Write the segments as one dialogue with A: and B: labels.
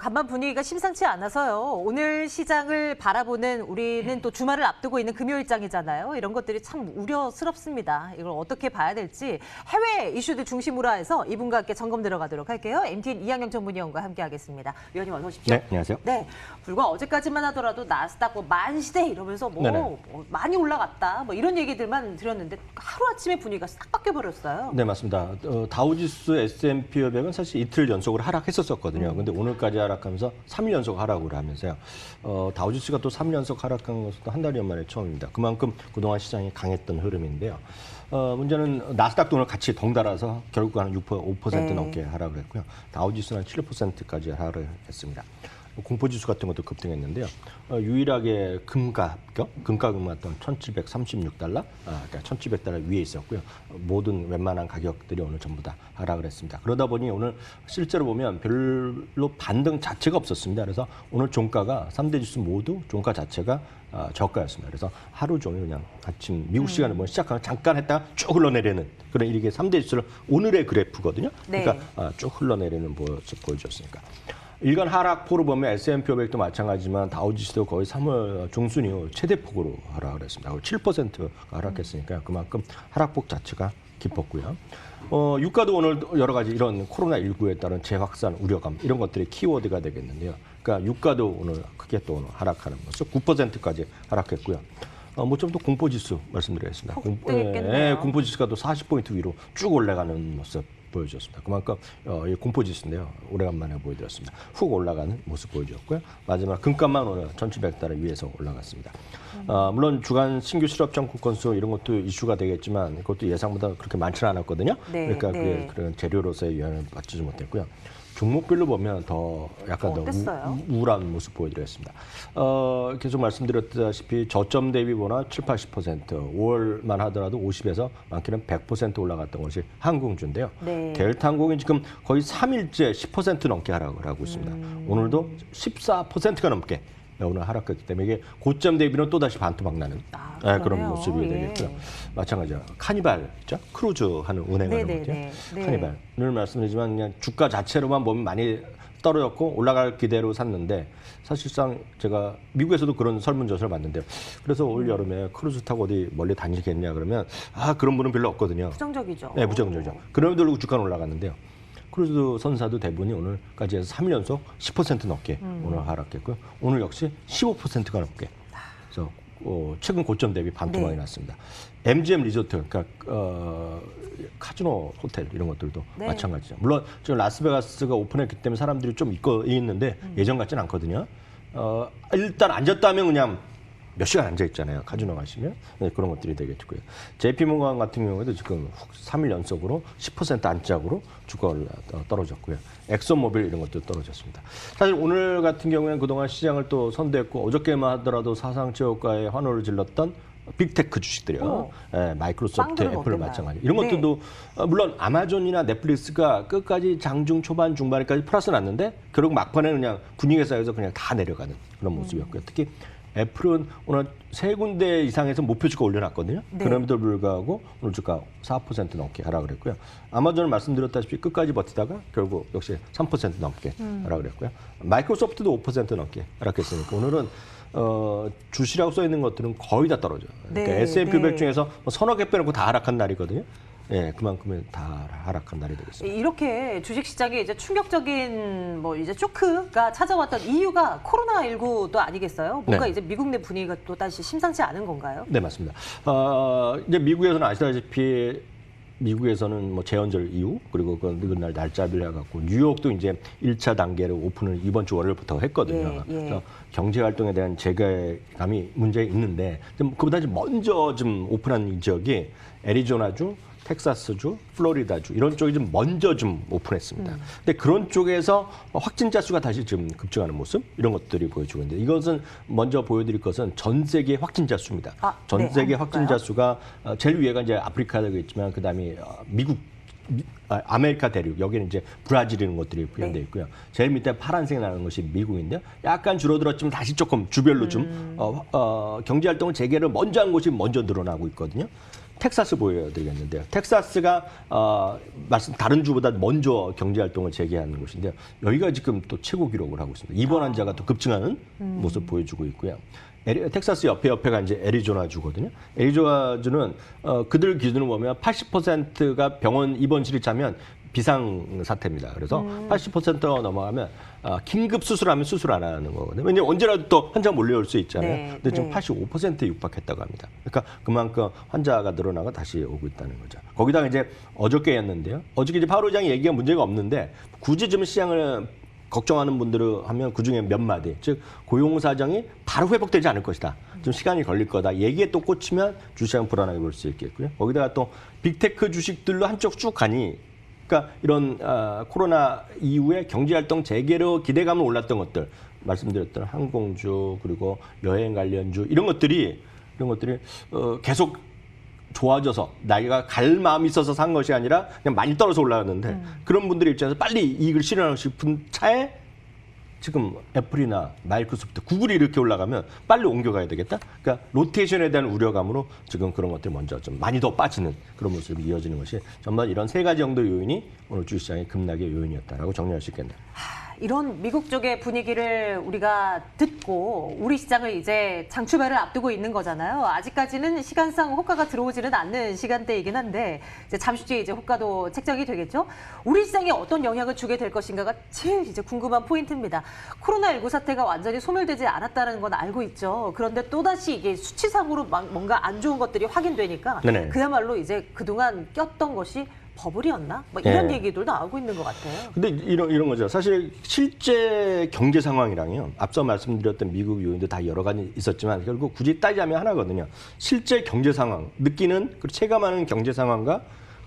A: 간밤 분위기가 심상치 않아서요. 오늘 시장을 바라보는 우리는 또 주말을 앞두고 있는 금요일장이잖아요. 이런 것들이 참 우려스럽습니다. 이걸 어떻게 봐야 될지 해외 이슈들 중심으로 해서 이분과 함께 점검 들어가도록 할게요. MTN 이항영 전문위원과 함께하겠습니다. 위원님 어서 오십시오.
B: 네, 안녕하세요.
A: 네, 불과 어제까지만 하더라도 나스닥 뭐 만시대 이러면서 뭐 많이 올라갔다 뭐 이런 얘기들만 들었는데 하루아침에 분위기가 싹 바뀌어버렸어요.
B: 네, 맞습니다. 다우지수 S&P 500은 사실 이틀 연속으로 하락했었거든요. 근데 오늘까지 하락하면서 3일 연속 하락을 하면서요. 다우지수가 또 3일 연속 하락한 것은 또 한 달여 만에 처음입니다. 그만큼 그동안 시장이 강했던 흐름인데요. 문제는 나스닥도 오늘 같이 덩달아서 결국 한 5% 넘게 하락을 했고요. 다우지수는 7%까지 하락을 했습니다. 공포지수 같은 것도 급등했는데요. 유일하게 금가격만 했던 1,736달러, 그러니까 1,700달러 위에 있었고요. 모든 웬만한 가격들이 오늘 전부 다 하락을 했습니다. 그러다 보니 오늘 실제로 보면 별로 반등 자체가 없었습니다. 그래서 오늘 종가가 3대 지수 모두 종가 자체가 저가였습니다. 그래서 하루 종일 그냥 아침 미국 시간에 뭐 시작하면 잠깐 했다가 쭉 흘러내리는 그런 이게 3대 지수를 오늘의 그래프거든요. 그러니까 쭉 흘러내리는 모습 보여줬으니까. 일간 하락폭으로 보면 S&P 500도 마찬가지지만 다우지수도 거의 3월 중순 이후 최대폭으로 하락을 했습니다. 7%가 하락했으니까 그만큼 하락폭 자체가 깊었고요. 유가도 오늘 여러 가지 이런 코로나19에 따른 재확산 우려감 이런 것들이 키워드가 되겠는데요. 그러니까 유가도 오늘 크게 또 오늘 하락하는 모습 9%까지 하락했고요. 좀 더 공포지수 말씀드리겠습니다. 공포지수가 또 40포인트 위로 쭉 올라가는 모습 보여줬습니다. 그만큼 이 공포지수인데요. 오래간만에 보여드렸습니다. 훅 올라가는 모습 보여줬고요. 마지막 금값만 오늘 1,700달러 위에서 올라갔습니다. 물론 주간 신규 실업 청구 건수 이런 것도 이슈가 되겠지만 그것도 예상보다 그렇게 많지는 않았거든요. 그러니까 그게 그런 재료로서의 영향을 받지 못했고요. 종목별로 보면 더 약간 더 우울한 모습 보여드렸습니다. 계속 말씀드렸다시피 저점 대비보나 7, 80%, 5월만 하더라도 50에서 많게는 100% 올라갔던 것이 항공주인데요. 델타항공이 지금 거의 3일째 10% 넘게 하락을 하고 있습니다. 오늘도 14%가 넘게 오늘 하락했기 때문에 이게 고점 대비는 또다시 반토막 나는 그런 모습이 되겠고요. 마찬가지로 카니발, 있죠? 크루즈 하는 운행하는 거죠. 카니발. 오늘 말씀드리지만 그냥 주가 자체로만 보면 많이 떨어졌고 올라갈 기대로 샀는데 사실상 제가 미국에서도 그런 설문조사를 봤는데요. 그래서 올 여름에 크루즈 타고 어디 멀리 다니겠냐 그러면 그런 분은 별로 없거든요.
A: 부정적이죠.
B: 네, 부정적이죠. 그럼에도 주가는 올라갔는데요. 크루즈 선사도 대부분이 오늘까지 해서 3일 연속 10% 넘게 오늘 하락했고요. 오늘 역시 15%가 넘게. 그래서 최근 고점 대비 반토막이 났습니다. MGM 리조트, 그러니까 카지노 호텔 이런 것들도 마찬가지죠. 물론 지금 라스베가스가 오픈했기 때문에 사람들이 좀 있는데 예전 같지는 않거든요. 일단 앉았다면 그냥 몇 시간 앉아 있잖아요. 카지노 가시면 그런 것들이 되겠고요. JP모건 같은 경우에도 지금 3일 연속으로 10% 안짝으로 주가가 떨어졌고요. 엑소모빌 이런 것도 떨어졌습니다. 사실 오늘 같은 경우에는 그동안 시장을 또 선도했고 어저께만 하더라도 사상 최고가의 환호를 질렀던 빅테크 주식들이요. 마이크로소프트, 애플 마찬가지. 이런 것들도 물론 아마존이나 넷플릭스가 끝까지 장중 초반 중반에까지 플러스 났는데 결국 막판에는 그냥 분위기 쌓여서 그냥 다 내려가는 그런 모습이었고요. 특히 애플은 오늘 3군데 이상에서 목표 주가 올려놨거든요. 그럼에도 불구하고 오늘 주가 4% 넘게 하락을 했고요. 아마존은 말씀드렸다시피 끝까지 버티다가 결국 역시 3% 넘게 하락을 했고요. 마이크로소프트도 5% 넘게 하락했으니까 오늘은 주시라고 써 있는 것들은 거의 다 떨어져요. 그러니까 S&P 500 중에서 서너 개 빼놓고 다 하락한 날이거든요. 그만큼은 다 하락한 날이 되겠습니다.
A: 이렇게 주식시장에 이제 충격적인 이제 쇼크가 찾아왔던 이유가 코로나19도 아니겠어요? 뭔가 이제 미국 내 분위기가 또 다시 심상치 않은 건가요?
B: 네, 맞습니다. 이제 미국에서는 아시다시피 미국에서는 재연절 이후 그리고 그날 날짜를 해갖고 뉴욕도 이제 1차 단계로 오픈을 이번 주 월요일부터 했거든요. 그래서 경제 활동에 대한 재개감이 문제 있는데 그보다 먼저 좀 오픈한 이 지역이 애리조나주, 텍사스주, 플로리다주 이런 쪽이 좀 먼저 좀 오픈했습니다. 근데 그런 쪽에서 확진자 수가 다시 좀 급증하는 모습 이런 것들이 보여주고 있는데 이것은 먼저 보여드릴 것은 전 세계 확진자 수입니다. 전 세계 확진자 수가 제일 위에가 이제 아프리카 되겠지만 그다음에 미국 아메리카 대륙 여기는 이제 브라질 이런 것들이 포함되어 있고요. 제일 밑에 파란색 나는 것이 미국인데요. 약간 줄어들었지만 다시 조금 주별로 좀 경제 활동을 재개를 먼저 한 곳이 먼저 늘어나고 있거든요. 텍사스 보여드리겠는데요. 텍사스가 다른 주보다 먼저 경제활동을 재개하는 곳인데요. 여기가 지금 또 최고 기록을 하고 있습니다. 입원 환자가 또 급증하는 모습 보여주고 있고요. 텍사스 옆에가 이제 애리조나 주거든요. 애리조나 주는 그들 기준으로 보면 80%가 병원 입원실이 차면 비상 사태입니다. 그래서 80%가 넘어가면 긴급 수술하면 수술 안 하는 거거든요. 왜냐면 언제라도 또 환자 몰려올 수 있잖아요.
A: 네,
B: 근데 지금
A: 네.
B: 85%에 육박했다고 합니다. 그러니까 그만큼 환자가 늘어나고 다시 오고 있다는 거죠. 거기다가 이제 어저께였는데요. 어저께 이제 파 의장이 얘기가 문제가 없는데 굳이 좀 시장을 걱정하는 분들을 하면 그중에 몇 마디, 즉 고용 사정이 바로 회복되지 않을 것이다. 좀 시간이 걸릴 거다. 얘기에 또 꽂히면 주시장 불안하게 볼 수 있겠고요. 거기다가 또 빅테크 주식들로 한쪽 쭉 가니, 그러니까 이런 코로나 이후에 경제활동 재개로 기대감을 올랐던 것들, 말씀드렸던 항공주 그리고 여행 관련주 이런 것들이 계속 좋아져서 나이가 갈 마음이 있어서 산 것이 아니라 그냥 많이 떨어져 올라갔는데 그런 분들의 입장에서 빨리 이익을 실현하고 싶은 차에 지금 애플이나 마이크로소프트, 구글이 이렇게 올라가면 빨리 옮겨가야 되겠다. 그러니까 로테이션에 대한 우려감으로 지금 그런 것들이 먼저 좀 많이 더 빠지는 그런 모습이 이어지는 것이 전반 이런 세 가지 정도 요인이 오늘 주시장의 급락의 요인이었다라고 정리할 수 있겠네요.
A: 이런 미국 쪽의 분위기를 우리가 듣고 우리 시장을 이제 장출발을 앞두고 있는 거잖아요. 아직까지는 시간상 호가가 들어오지는 않는 시간대이긴 한데 이제 잠시 뒤에 이제 호가도 책정이 되겠죠. 우리 시장에 어떤 영향을 주게 될 것인가가 제일 이제 궁금한 포인트입니다. 코로나19 사태가 완전히 소멸되지 않았다는 건 알고 있죠. 그런데 또다시 이게 수치상으로 뭔가 안 좋은 것들이 확인되니까
B: 네네.
A: 그야말로 이제 그동안 꼈던 것이 버블이었나? 뭐 이런
B: 네.
A: 얘기도 나오고 있는 것 같아요.
B: 근데 이런 거죠. 사실 실제 경제 상황이랑요. 앞서 말씀드렸던 미국 요인도 다 여러 가지 있었지만 결국 굳이 따지자면 하나거든요. 실제 경제 상황, 느끼는 그리고 체감하는 경제 상황과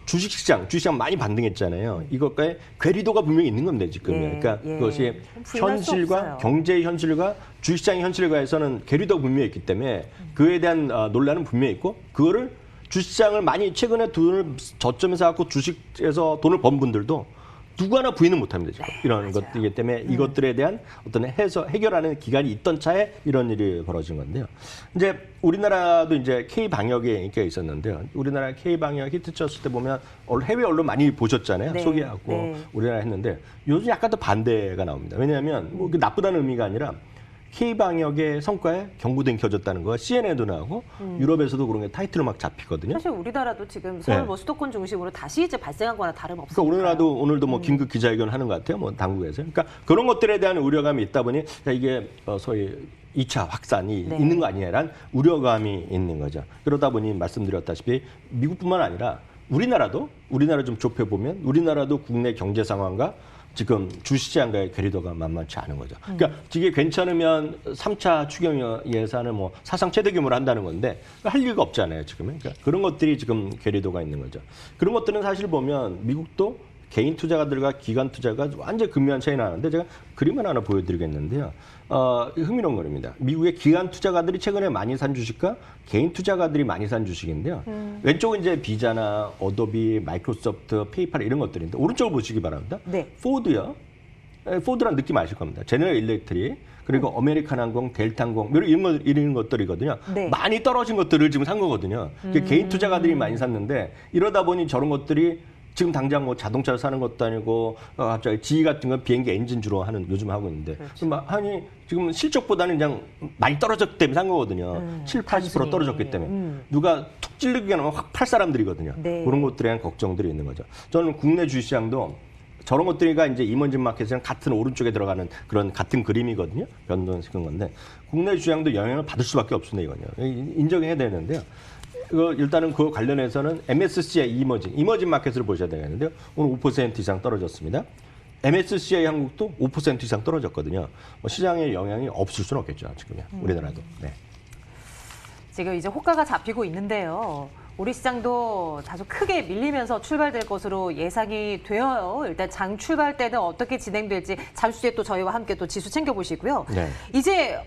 B: 주식시장 많이 반등했잖아요. 이것과의 괴리도가 분명히 있는 건데 지금요.
A: 예,
B: 그러니까
A: 예.
B: 그것이
A: 부인할 수
B: 현실과
A: 없어요.
B: 경제의 현실과 주식시장의 현실과에서는 괴리도가 분명히 있기 때문에 그에 대한 논란은 분명히 있고 그거를 주식시장을 많이 최근에 돈을 저점에서 갖고 주식에서 돈을 번 분들도 누구 하나 부인은 못합니다. 지금. 이런
A: 맞아요.
B: 것들이기 때문에 이것들에 대한 어떤 해결하는 기간이 있던 차에 이런 일이 벌어진 건데요. 이제 우리나라도 이제 K 방역에 인기가 있었는데요. 우리나라 K 방역 히트 쳤을 때 보면 해외 언론 많이 보셨잖아요.
A: 네,
B: 소개하고
A: 네.
B: 우리나라 했는데 요즘 약간 더 반대가 나옵니다. 왜냐하면 뭐 나쁘다는 의미가 아니라 K-방역의 성과에 경고등이 켜졌다는 거가 CNN에도 나오고 유럽에서도 그런 게 타이틀로 막 잡히거든요.
A: 사실 우리나라도 지금 서울
B: 네.
A: 뭐 수도권 중심으로 다시 이제 발생한 거나 다름없으니까.
B: 그러니까 우리나라도 오늘도 뭐 긴급 기자회견 하는 것 같아요. 뭐 당국에서. 그러니까 그런 것들에 대한 우려감이 있다 보니 야, 이게 소위 2차 확산이
A: 네.
B: 있는 거 아니냐라는 우려감이 있는 거죠. 그러다 보니 말씀드렸다시피 미국뿐만 아니라 우리나라 좀 좁혀보면 우리나라도 국내 경제 상황과 지금 주시장과의 괴리도가 만만치 않은 거죠. 그러니까 이게 괜찮으면 3차 추경 예산을 뭐 사상 최대 규모로 한다는 건데 할 리가 없잖아요, 지금은. 그러니까 그런 것들이 지금 괴리도가 있는 거죠. 그런 것들은 사실 보면 미국도 개인 투자가들과 기관 투자가 완전 극명한 차이 나는데 제가 그림을 하나 보여드리겠는데요. 흥미로운 거입니다. 미국의 기관 투자가들이 최근에 많이 산 주식과 개인 투자가들이 많이 산 주식인데요. 왼쪽은 이제 비자나 어도비, 마이크로소프트, 페이팔 이런 것들인데 오른쪽을 보시기 바랍니다.
A: 네.
B: 포드요. 포드란 느낌 아실 겁니다. 제너럴 일렉트릭 그리고 아메리칸 항공, 델타 항공 이런 것들이거든요.
A: 네.
B: 많이 떨어진 것들을 지금 산 거거든요. 이게 개인 투자가들이 많이 샀는데 이러다 보니 저런 것들이 지금 당장 뭐 자동차를 사는 것도 아니고 갑자기 지휘 같은 건 비행기 엔진 주로 요즘 하고 있는데
A: 그렇죠.
B: 아니 지금 실적보다는 그냥 많이 떨어졌기 때문에 산 거거든요. 7, 80%
A: 단순히.
B: 떨어졌기 때문에 누가 툭 찔르기가 나면 확 팔 사람들이거든요.
A: 네.
B: 그런 것들에 대한 걱정들이 있는 거죠. 저는 국내 주식시장도 저런 것들이가 이제 이머징 마켓이랑 같은 오른쪽에 들어가는 그런 같은 그림이거든요. 변동시킨 건데 국내 주식시장도 영향을 받을 수밖에 없습니다. 이건요. 인정해야 되는데요. 일단은 그 관련해서는 MSCI 이머징 마켓을 보셔야 되겠는데요. 오늘 5% 이상 떨어졌습니다. MSCI 한국도 5% 이상 떨어졌거든요. 시장에 영향이 없을 수는 없겠죠. 지금요. 우리나라도. 네.
A: 지금 이제 호가가 잡히고 있는데요. 우리 시장도 다소 크게 밀리면서 출발될 것으로 예상이 되어요. 일단 장 출발 때는 어떻게 진행될지 잠시 뒤에 또 저희와 함께 또 지수 챙겨보시고요.
B: 네.
A: 이제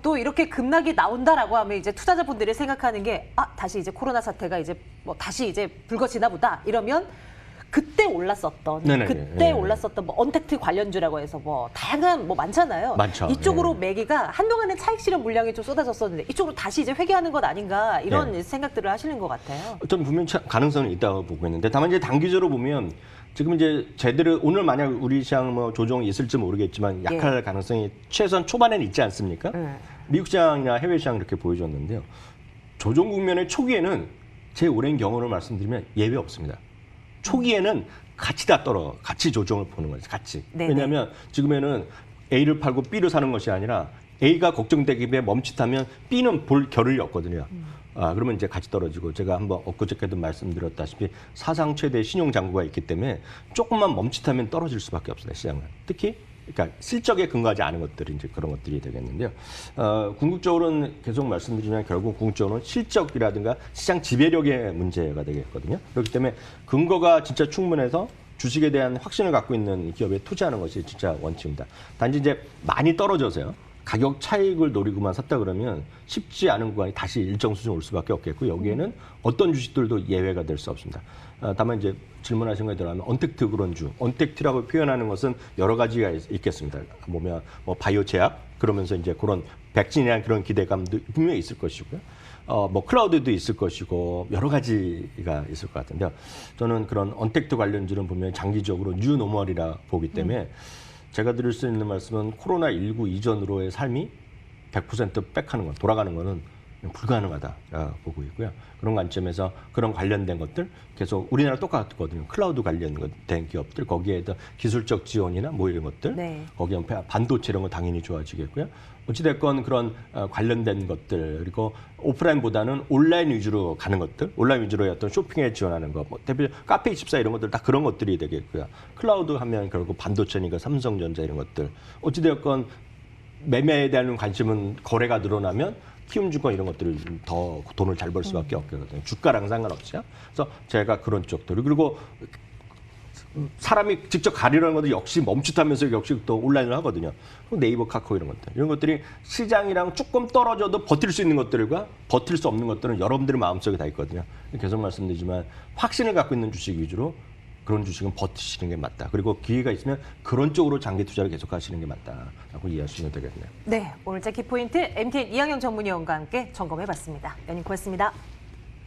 A: 또 이렇게 급락이 나온다라고 하면 이제 투자자분들이 생각하는 게 다시 이제 코로나 사태가 이제 뭐 다시 이제 불거지나 보다 이러면 그때 올랐었던
B: 네네.
A: 그때
B: 예.
A: 올랐었던 뭐 언택트 관련주라고 해서 뭐 다양한 뭐 많잖아요.
B: 많죠.
A: 이쪽으로
B: 예.
A: 매기가 한동안은 차익 실현 물량이 좀 쏟아졌었는데 이쪽으로 다시 이제 회귀하는 것 아닌가 이런
B: 예.
A: 생각들을 하시는 것 같아요.
B: 저는 분명히 가능성은 있다고 보고 있는데 다만 이제 단기적으로 보면 지금 이제 제대로 오늘 만약 우리 시장 뭐 조정이 있을지 모르겠지만 약할 가능성이 최소한 초반에는 있지 않습니까? 미국 시장이나 해외 시장 이렇게 보여줬는데요. 조정 국면의 초기에는 제 오랜 경험을 말씀드리면 예외 없습니다. 초기에는 같이 조정을 보는 거죠. 같이.
A: 네네.
B: 왜냐하면 지금에는 A를 팔고 B를 사는 것이 아니라 A가 걱정되기에 멈칫하면 B는 볼 겨를이 없거든요. 그러면 이제 같이 떨어지고 제가 한번 엊그저께도 말씀드렸다시피 사상 최대 신용 잔고가 있기 때문에 조금만 멈칫하면 떨어질 수밖에 없습니다. 시장은. 특히 그러니까 실적에 근거하지 않은 것들이 이제 그런 것들이 되겠는데요. 궁극적으로는 계속 말씀드리면 결국 궁극적으로는 실적이라든가 시장 지배력의 문제가 되겠거든요. 그렇기 때문에 근거가 진짜 충분해서 주식에 대한 확신을 갖고 있는 기업에 투자하는 것이 진짜 원칙입니다. 단지 이제 많이 떨어져서요. 가격 차익을 노리고만 샀다 그러면 쉽지 않은 구간이 다시 일정 수준 올 수밖에 없겠고 여기에는 어떤 주식들도 예외가 될 수 없습니다. 다만 이제 질문하신 거에 들어가면 언택트 그런주, 언택트라고 표현하는 것은 여러 가지가 있겠습니다. 보면 뭐 바이오 제약 그러면서 이제 그런 백신에 대한 그런 기대감도 분명히 있을 것이고요. 뭐 클라우드도 있을 것이고 여러 가지가 있을 것 같은데요. 저는 그런 언택트 관련주는 보면 장기적으로 뉴 노멀이라 보기 때문에 제가 드릴 수 있는 말씀은 코로나19 이전으로의 삶이 100% 백하는 것, 돌아가는 거는 불가능하다라고 보고 있고요. 그런 관점에서 그런 관련된 것들 계속 우리나라 똑같거든요. 클라우드 관련된 기업들 거기에 더 기술적 지원이나 뭐 이런 것들 거기에 반도체 이런 거 당연히 좋아지겠고요. 어찌됐건 그런 관련된 것들 그리고 오프라인보다는 온라인 위주로 가는 것들 온라인 위주로의 어떤 쇼핑에 지원하는 거 뭐 대표 카페24 이런 것들 다 그런 것들이 되겠고요. 클라우드 하면 결국 반도체니까 삼성전자 이런 것들 어찌되었건 매매에 대한 관심은 거래가 늘어나면 키움증권 이런 것들을 더 돈을 잘 벌 수밖에 없거든요. 주가랑 상관없이요. 그래서 제가 그런 쪽들 그리고 사람이 직접 가리라는 것도 역시 멈칫하면서 역시 또 온라인을 하거든요. 네이버, 카카오 이런 것들. 이런 것들이 시장이랑 조금 떨어져도 버틸 수 있는 것들과 버틸 수 없는 것들은 여러분들의 마음속에 다 있거든요. 계속 말씀드리지만 확신을 갖고 있는 주식 위주로 그런 주식은 버티시는 게 맞다. 그리고 기회가 있으면 그런 쪽으로 장기 투자를 계속 하시는 게 맞다라고 이해하시면 되겠네요.
A: 네, 오늘 키포인트 MTN 이항영 전문위원과 함께 점검해봤습니다. 연님 고맙습니다.